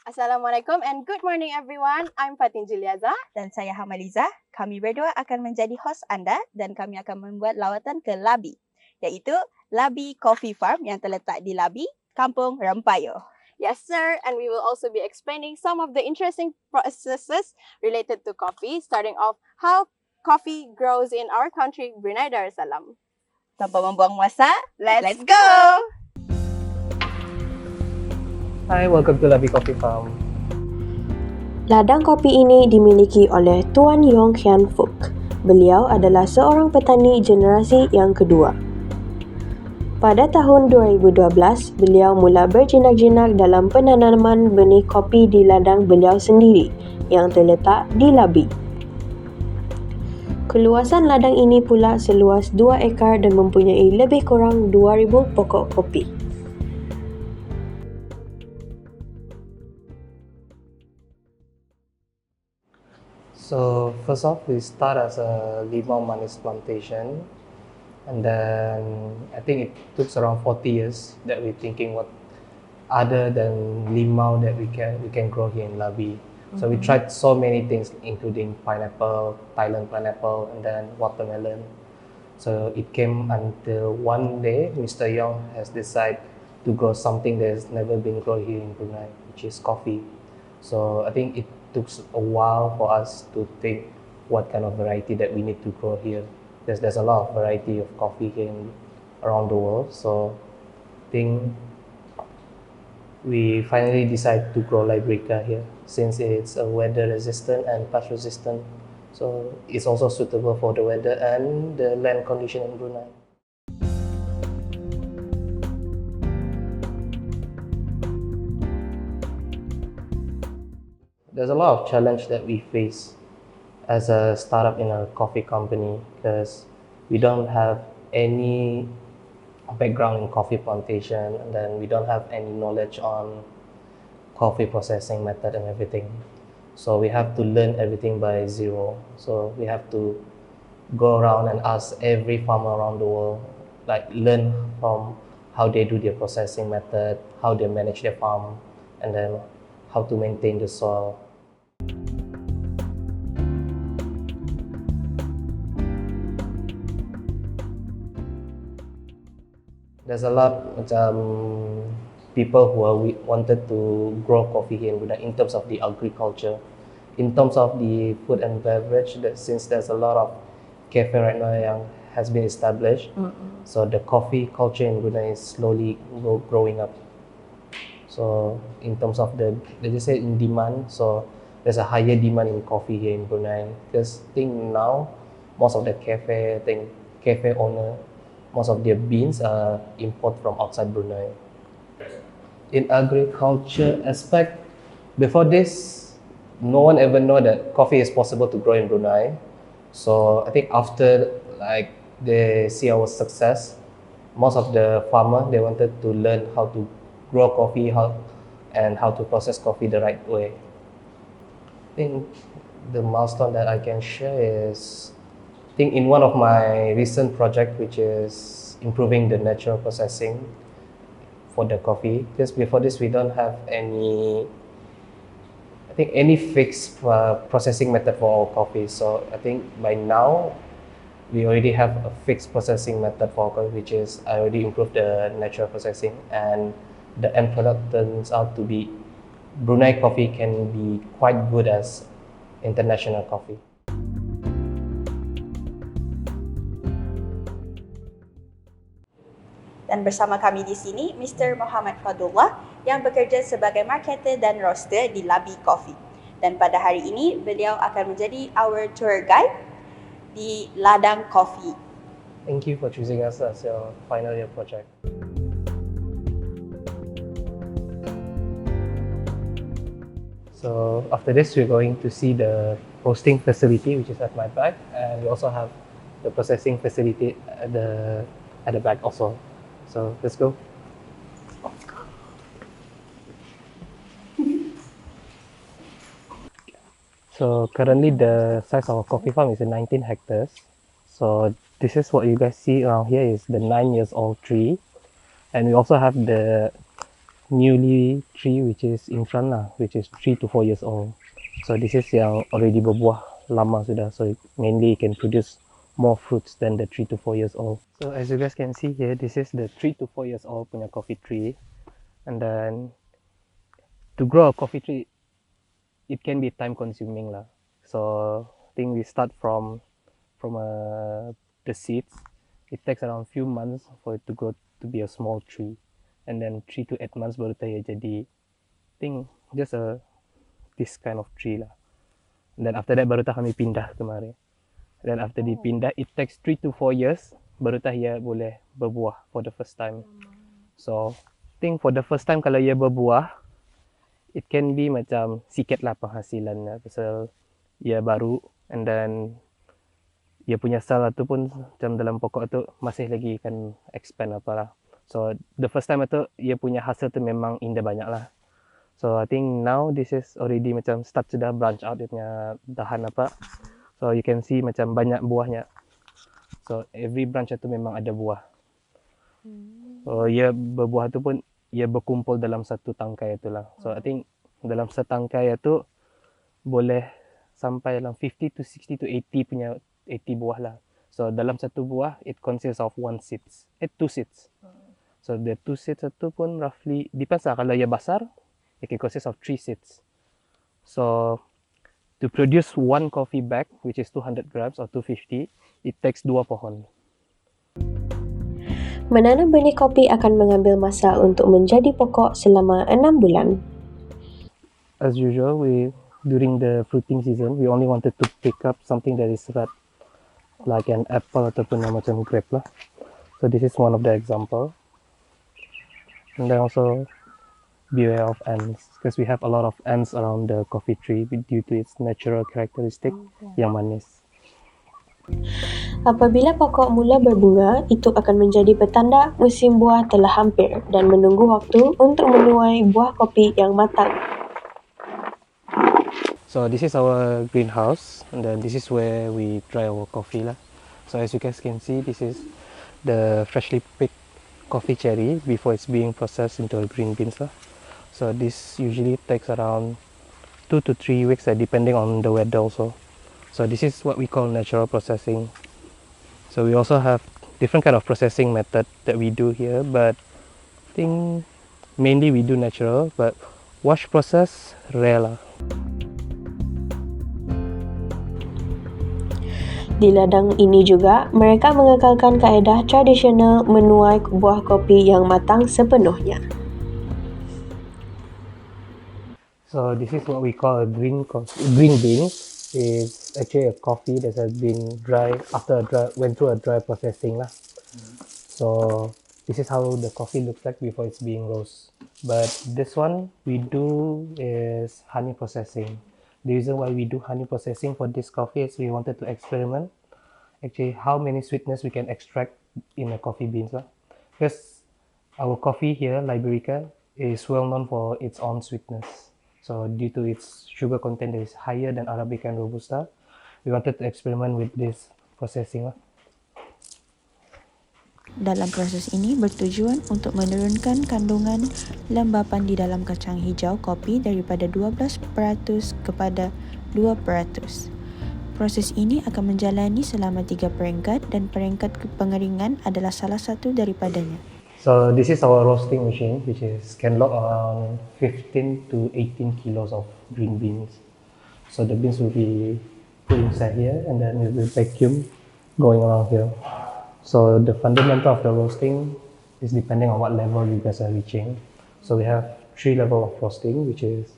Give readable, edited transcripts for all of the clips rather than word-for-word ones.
Assalamualaikum and good morning everyone. I'm Fatin Juliaza. Dan saya Hamaliza. Kami berdua akan menjadi host anda dan kami akan membuat lawatan ke Labi, iaitu Labi Coffee Farm yang terletak di Labi, Kampung Rempayuh. Yes sir, and we will also be explaining some of the interesting processes related to coffee, starting off how coffee grows in our country, Brunei Darussalam. Tanpa membuang masa, let's go! Hi, welcome to Labi Coffee Farm. Ladang kopi ini dimiliki oleh Tuan Yong Hian Fook. Beliau adalah seorang petani generasi yang kedua. Pada tahun 2012, beliau mula berjinak-jinak dalam penanaman benih kopi di ladang beliau sendiri yang terletak di Labi. Keluasan ladang ini pula seluas 2 ekar dan mempunyai lebih kurang 2,000 pokok kopi. So first off, we start as a limau manis plantation, and then I think it took around 40 years that we're thinking what other than limau that we can grow here in Labi. So we tried so many things, including pineapple, Thailand pineapple, and then watermelon. So it came until one day, Mr. Yong has decided to grow something that has never been grown here in Brunei, which is coffee. So I think it took a while for us to think what kind of variety that we need to grow here. There's a lot of variety of coffee here around the world. So I think we finally decided to grow Liberica here since it's a weather resistant and pest resistant. So it's also suitable for the weather and the land condition in Brunei. There's a lot of challenge that we face as a startup in a coffee company because we don't have any background in coffee plantation, and then we don't have any knowledge on coffee processing method and everything. So we have to learn everything by zero. So we have to go around and ask every farmer around the world, like learn from how they do their processing method, how they manage their farm, and then how to maintain the soil. There's a lot people who wanted to grow coffee here in Brunei in terms of the agriculture. In terms of the food and beverage, since there's a lot of cafe right now yang has been established, so the coffee culture in Brunei is slowly growing up. So in terms of let's just say in demand, so there's a higher demand in coffee here in Brunei because I think now most of the cafe owner, most of their beans are imported from outside Brunei. In agriculture aspect, before this, no one ever know that coffee is possible to grow in Brunei. So I think after they see our success, most of the farmer they wanted to learn how to grow coffee, and how to process coffee the right way. I think the milestone that I can share is, I think in one of my recent project, which is improving the natural processing for the coffee, because before this we don't have any fixed processing method for our coffee. So I think by now we already have a fixed processing method for coffee, which is I already improved the natural processing, and the end product turns out to be Brunei coffee can be quite good as international coffee. Dan bersama kami di sini, Mr. Muhammad Fadullah yang bekerja sebagai marketer dan roaster di Labi Coffee. Dan pada hari ini, beliau akan menjadi our tour guide di ladang kopi. Thank you for choosing us as your final year project. So after this, we're going to see the roasting facility, which is at my back, and we also have the processing facility at the back also. So let's go. So currently the size of our coffee farm is 19 hectares. So this is what you guys see around here is the 9 years old tree. And we also have the newly tree which is in front lah, which is 3 to 4 years old. So this is yang already berbuah lama sudah. So mainly it can produce more fruits than the 3 to 4 years old. So as you guys can see here, this is the 3 to 4 years old punya coffee tree. And then to grow a coffee tree, it can be time consuming lah. So I think we start from the seeds. It takes around few months for it to grow to be a small tree, and then 3 to 8 months baru dia jadi, I think just this kind of tree lah. And then after that baru kami pindah kemari. Then after dipindah, it takes 3 to 4 years baru ia boleh berbuah for the first time. So I think for the first time kalau ia berbuah, it can be macam sikit lah penghasilannya pasal ia baru, and then ia punya sel tu pun macam dalam pokok tu masih lagi kan expand apa lah. So the first time tu ia punya hasil tu memang indah banyak lah. So I think now this is already macam start sudah branch out dia punya dahan apa. So you can see macam banyak buahnya. So every branch tu memang ada buah. So ia berbuah tu pun ia berkumpul dalam satu tangkai tu lah. So I think dalam setangkai tu boleh sampai dalam 50 to 60 to 80 punya 80 buah lah. So dalam satu buah it consists of two seeds. So the two seeds tu pun roughly depends lah, kalau ia besar it can consist of 3 seeds. So to produce one coffee bag which is 200 grams or 250, it takes 2 pohon. Menanam benih kopi akan mengambil masa untuk menjadi pokok selama 6 bulan. As usual, during the fruiting season, we only wanted to pick up something that is red, like an apple ataupun yang macam grape lah. So this is one of the example. And then also beware of ants, because we have a lot of ants around the coffee tree due to its natural characteristic yang manis. Apabila pokok mula berbunga, itu akan menjadi petanda musim buah telah hampir dan menunggu waktu untuk menuai buah kopi yang matang. So this is our greenhouse, and then this is where we dry our coffee lah. So as you guys can see, this is the freshly picked coffee cherry before it's being processed into green beans lah. So this usually takes around 2 to 3 weeks depending on the weather also. So this is what we call natural processing. So we also have different kind of processing method that we do here, but I think mainly we do natural, but wash process rare lah. Di ladang ini juga, mereka mengekalkan kaedah tradisional menuai buah kopi yang matang sepenuhnya. So this is what we call a green bean. It's actually a coffee that has been went through a dry processing lah. So this is how the coffee looks like before it's being roasted. But this one we do is honey processing. The reason why we do honey processing for this coffee is we wanted to experiment actually how many sweetness we can extract in a coffee beans lah. Because our coffee here, Liberica, is well known for its own sweetness. So due to its sugar content that is higher than Arabica and Robusta, we wanted to experiment with this processing lah. Dalam proses ini bertujuan untuk menurunkan kandungan lembapan di dalam kacang hijau kopi daripada 12% kepada 2%. Proses ini akan menjalani selama 3 peringkat dan peringkat pengeringan adalah salah satu daripadanya. So this is our roasting machine, which can load around 15 to 18 kilos of green beans. So the beans will be put inside here, and then it will vacuum going around here. So the fundamental of the roasting is depending on what level you guys are reaching. So we have 3 levels of roasting, which is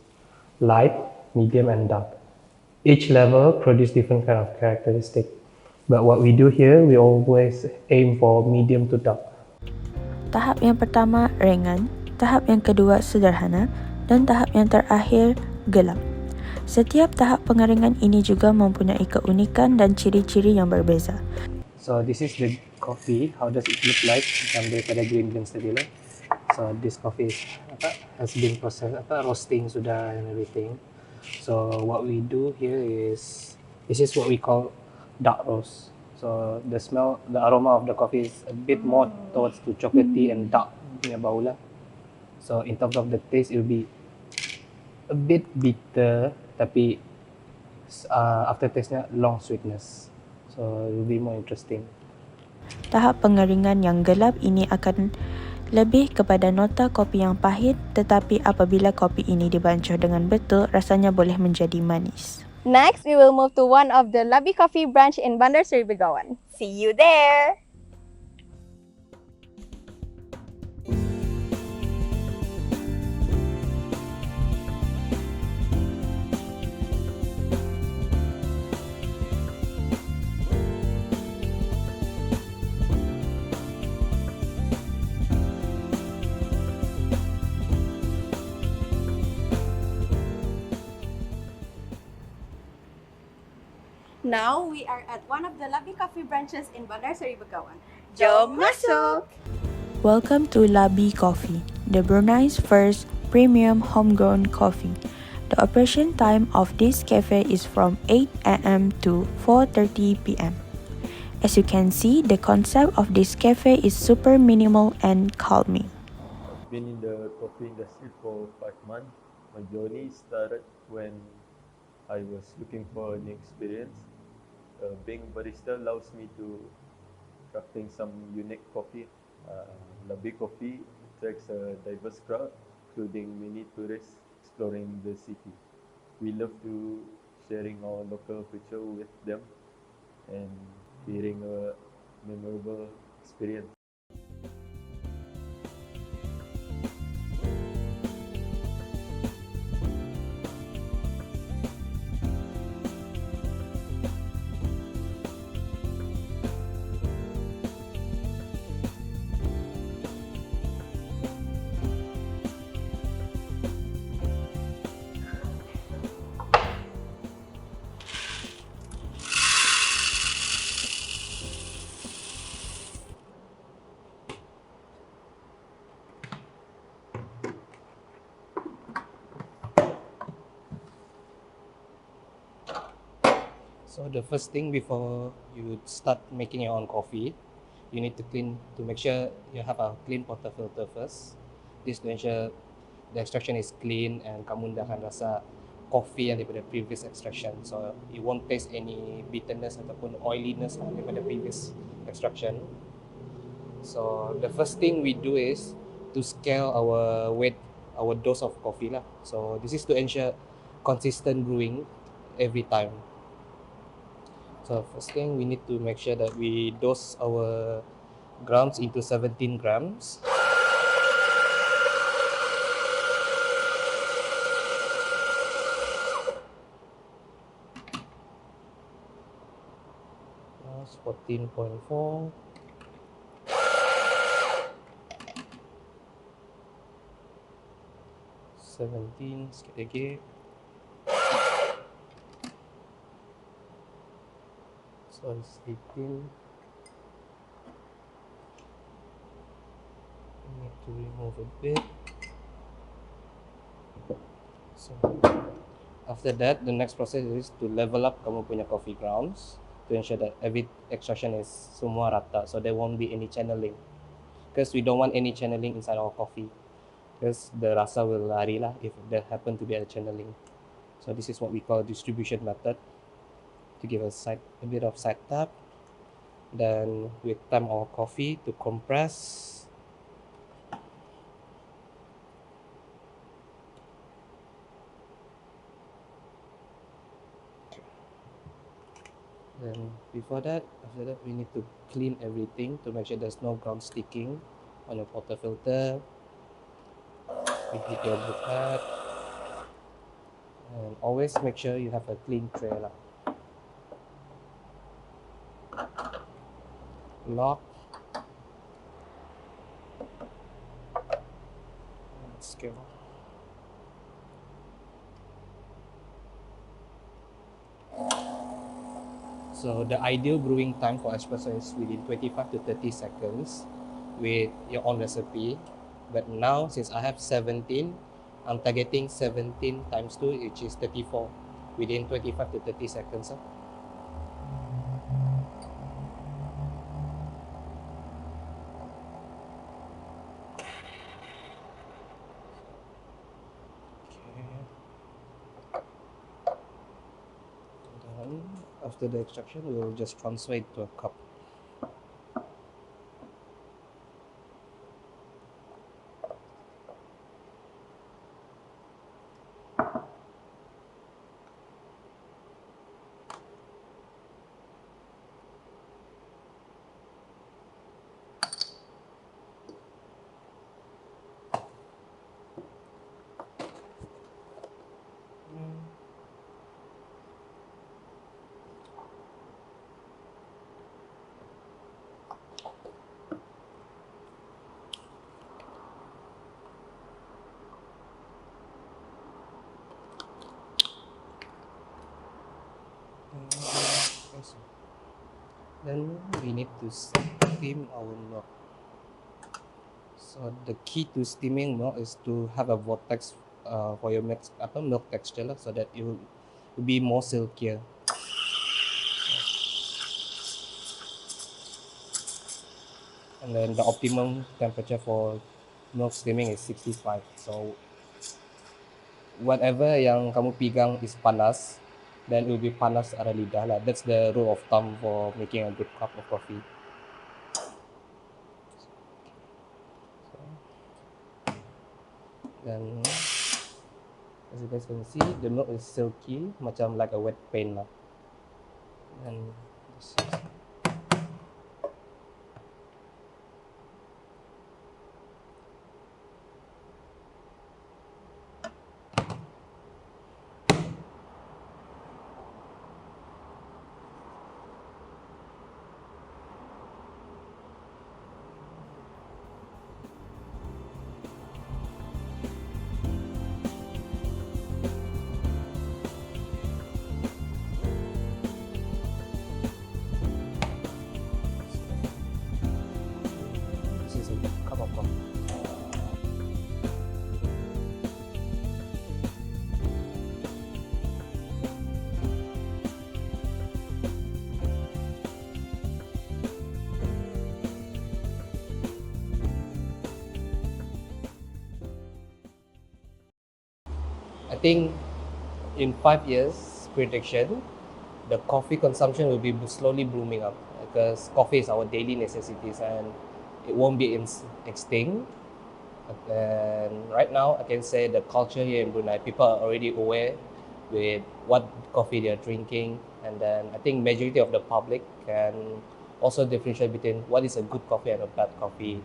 light, medium, and dark. Each level produce different kind of characteristic. But what we do here, we always aim for medium to dark. Tahap yang pertama ringan, tahap yang kedua sederhana, dan tahap yang terakhir gelap. Setiap tahap pengeringan ini juga mempunyai keunikan dan ciri-ciri yang berbeza. So this is the coffee. How does it look like? Macam daripada green beans tadi lah. So this coffee has been processed, roasting sudah and everything. So what we do here is, this is what we call dark roast. So the aroma of the coffee is a bit more towards to chocolatey and dark punya bau lah. So in terms of the taste, it will be a bit bitter, tapi aftertaste-nya long sweetness. So it will be more interesting. Tahap pengeringan yang gelap ini akan lebih kepada nota kopi yang pahit, tetapi apabila kopi ini dibancuh dengan betul, rasanya boleh menjadi manis. Next, we will move to one of the Labi Coffee branch in Bandar Seri Begawan. See you there! Now, we are at one of the Labi Coffee branches in Bandar Seri Begawan. Jom masuk! Welcome to Labi Coffee, the Brunei's first premium homegrown coffee. The operation time of this cafe is from 8 a.m. to 4:30 p.m. As you can see, the concept of this cafe is super minimal and calming. I've been in the coffee industry for 5 months. My journey started when I was looking for a new experience. Being barista allows me to crafting some unique coffee. Labi Coffee attracts a diverse crowd, including many tourists exploring the city. We love to sharing our local culture with them and creating a memorable experience. So the first thing before you start making your own coffee, you need to make sure you have a clean portafilter first. This to ensure the extraction is clean and kamu dah akan rasa coffee yang daripada previous extraction. So you won't taste any bitterness ataupun oiliness lah daripada previous extraction. So the first thing we do is to scale our weight, our dose of coffee lah. So this is to ensure consistent brewing every time. So first thing we need to make sure that we dose our grams into 17 grams. That's 14.4. Sikit lagi. So it's 18. I need to remove a bit. So after that, the next process is to level up kamu punya coffee grounds to ensure that every extraction is semua rata, so there won't be any channeling. Because we don't want any channeling inside our coffee, because the rasa will lari lah if there happen to be a channeling. So this is what we call distribution method, to give a bit of side tap. Then we time our coffee to compress. Then after that we need to clean everything to make sure there's no ground sticking on your portafilter. We heat your brew pad, and always make sure you have a clean tray lah. Lock. Let's go. So the ideal brewing time for espresso is within 25 to 30 seconds with your own recipe. But now, since I have 17, I'm targeting 17 times 2, which is 34, within 25 to 30 seconds. after the extraction, we will just transfer it to a cup. Then we need to steam our milk. So the key to steaming milk is to have a vortex for your milk texture lah, so that it will be more silkier. And then the optimum temperature for milk steaming is 65. So whatever yang kamu pegang is panas, then it will be panas ada lidah lah. That's the rule of thumb for making a good cup of coffee. Then as you guys can see, the milk is silky, macam like a wet paint lah. And this is a cup of coffee. I think in 5 years prediction, the coffee consumption will be slowly blooming up, because coffee is our daily necessities and it won't be extinct. And right now, I can say the culture here in Brunei, people are already aware with what coffee they are drinking, and then I think majority of the public can also differentiate between what is a good coffee and a bad coffee.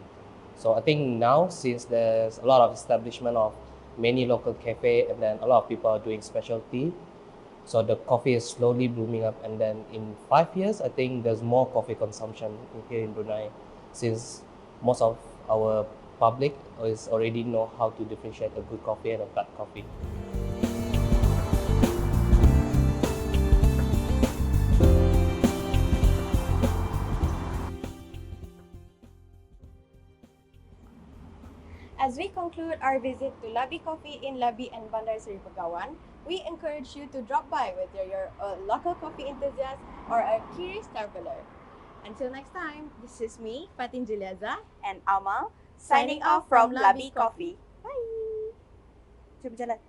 So I think now, since there's a lot of establishment of many local cafe, and then a lot of people are doing specialty, so the coffee is slowly blooming up. And then in 5 years, I think there's more coffee consumption here in Brunei, since most of our public is already know how to differentiate a good coffee and a bad coffee. As we conclude our visit to Labi Coffee in Labi and Bandar Seri Begawan, we encourage you to drop by whether you're a local coffee enthusiast or a curious traveler. Until next time, this is me, Fatin Juliaza, And Amal, signing off from Labi Coffee. Bye! Jom jalan.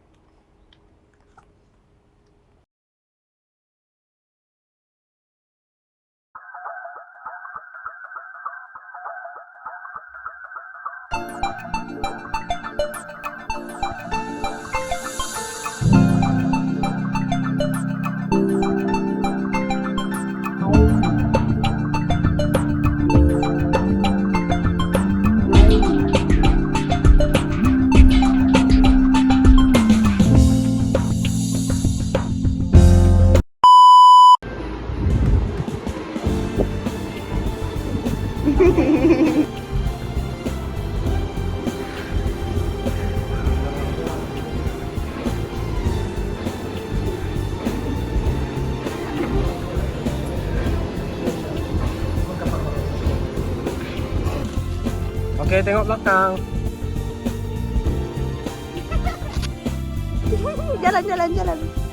Okay, tengok belakang. Jalan.